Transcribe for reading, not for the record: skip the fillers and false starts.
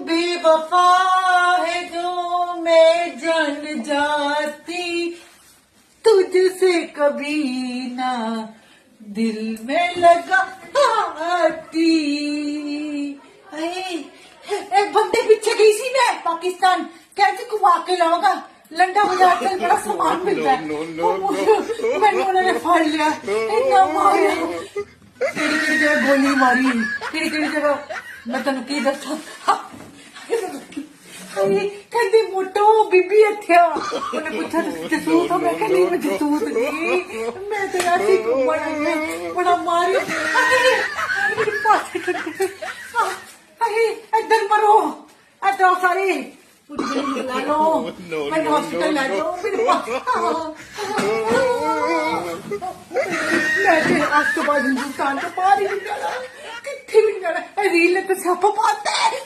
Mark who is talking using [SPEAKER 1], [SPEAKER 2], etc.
[SPEAKER 1] बेवफा है जो मैं जान जाती तुझसे कभी ना दिल में लगा आती। एक बंदे पीछे गई सी मैं पाकिस्तान, कैसे घुमा के लाऊंगा लंडा बाजार से बड़ा सामान मिलता है। मैंने उन्होंने फाड़ लिया, इतना मारा, केड़ी जगह गोली मारी, केड़ी जगह मैं तेन की दसा कहती मोटो बीबी इत्थे उन्हें पूछा जसूत हो, मैं कहती मैं जसूत नहीं, मैं तेरा सी बड़ा मारियो। अरे इधर मरो, इधर सारे ला लो, मैं हॉस्पिटल ला लो मेरे पास। मैं आज के बाद हिंदुस्तान से बाहर ही नहीं जाना, कितने भी नहीं जाना। रील ने तो छापा पाता है।